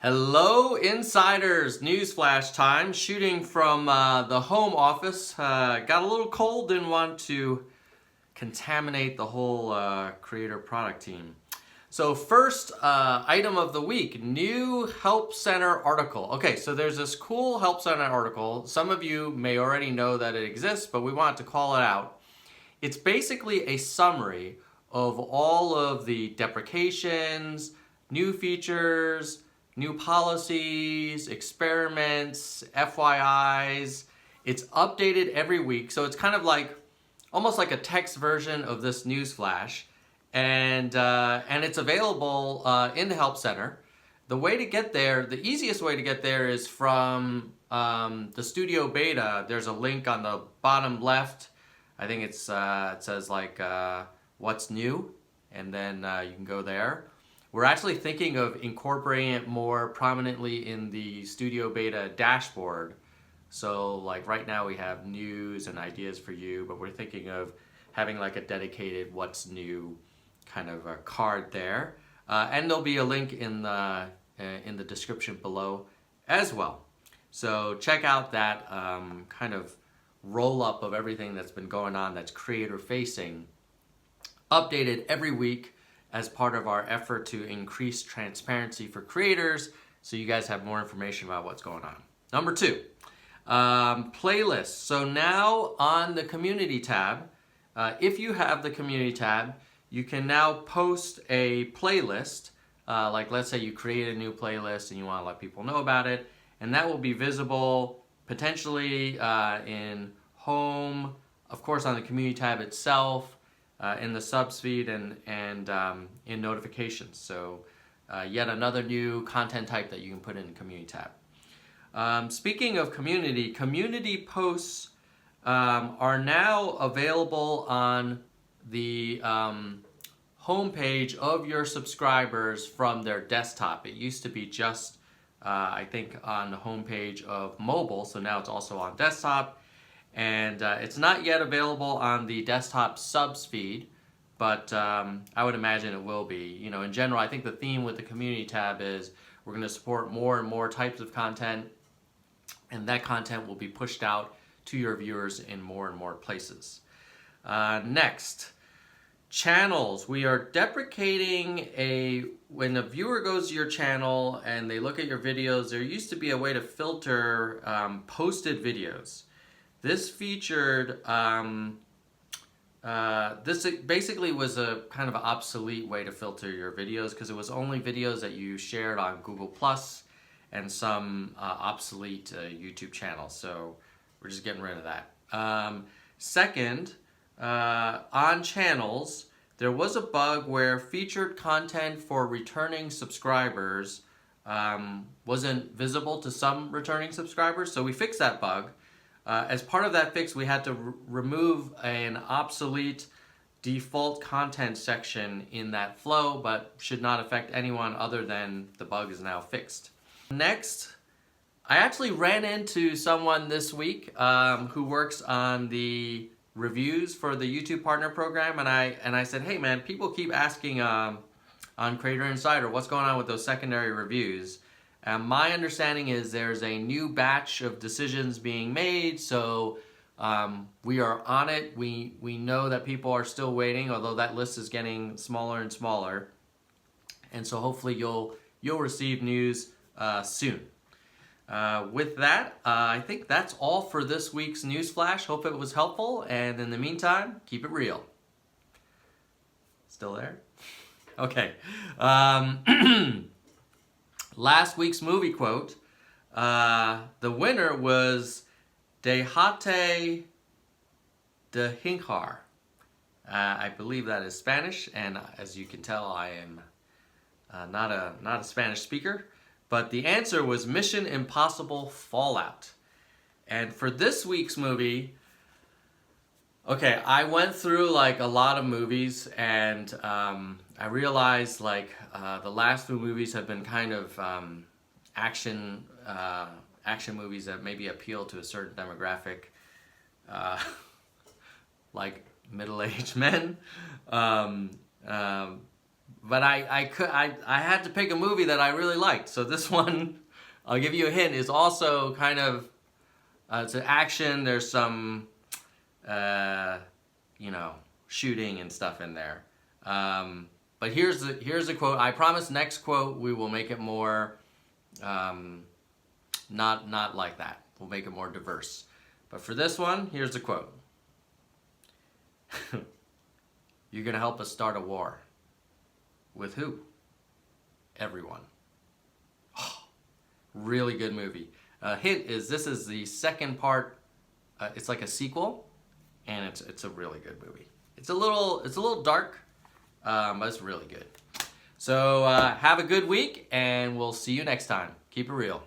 Hello insiders, newsflash time, shooting from the home office. Got a little cold, didn't want to contaminate the whole creator product team. So first item of the week, new Help Center article. Okay, so there's this cool Help Center article. Some of you may already know that it exists, but we wanted to call it out. It's basically a summary of all of the deprecations, new features, new policies, experiments, FYIs. It's updated every week, so it's kind of like almost like a text version of this news flash, and it's available in the Help Center. The way to get there, the easiest way to get there is from the Studio Beta. There's a link on the bottom left. I think it says like what's new, and then you can go there. We're actually thinking of incorporating it more prominently in the Studio Beta dashboard. So like right now we have news and ideas for you, but we're thinking of having like a dedicated what's new kind of a card there. And there'll be a link in the description below as well. So check out that kind of roll up of everything that's been going on that's creator facing, updated every week as part of our effort to increase transparency for creators so you guys have more information about what's going on. Number two, playlists. So now on the community tab, if you have the community tab, you can now post a playlist. Like let's say you create a new playlist and you want to let people know about it, and that will be visible potentially in home, of course on the community tab itself, in the subs feed and in notifications. So yet another new content type that you can put in the community tab. Speaking of community posts are now available on the homepage of your subscribers from their desktop. It used to be just, I think, on the homepage of mobile, so now it's also on desktop. And it's not yet available on the desktop subs feed, but I would imagine it will be. You know, in general, I think the theme with the community tab is we're going to support more and more types of content, and that content will be pushed out to your viewers in more and more places. Next, channels. We are deprecating when a viewer goes to your channel and they look at your videos, there used to be a way to filter posted videos. This featured, this basically was a kind of an obsolete way to filter your videos because it was only videos that you shared on Google Plus and some obsolete YouTube channels. So we're just getting rid of that. Second, on channels, there was a bug where featured content for returning subscribers wasn't visible to some returning subscribers. So we fixed that bug. As part of that fix, we had to remove an obsolete default content section in that flow, but should not affect anyone other than the bug is now fixed. Next, I actually ran into someone this week who works on the reviews for the YouTube Partner Program, and I said, hey man, people keep asking on Creator Insider, what's going on with those secondary reviews? My understanding is there's a new batch of decisions being made, so we are on it. We know that people are still waiting, although that list is getting smaller and smaller. And so hopefully you'll receive news soon. With that, I think that's all for this week's news flash. Hope it was helpful, and in the meantime, keep it real. Still there? Okay. Last week's movie quote, the winner was Dejate de Hinchar. I believe that is Spanish, and as you can tell, I am not a Spanish speaker. But the answer was Mission Impossible Fallout. And for this week's movie, okay, I went through like a lot of movies, and I realized like the last few movies have been kind of action movies that maybe appeal to a certain demographic, like middle-aged men. but I had to pick a movie that I really liked. So this one, I'll give you a hint, is also kind of it's an action. There's some you know, shooting and stuff in there. But here's the quote. I promise next quote we will make it more not like that. We'll make it more diverse. But for this one, here's the quote. You're gonna help us start a war. With who? Everyone. Oh, really good movie. Hint is this is the second part. It's like a sequel, and it's a really good movie. It's a little dark, but it's really good. So have a good week, and we'll see you next time. Keep it real.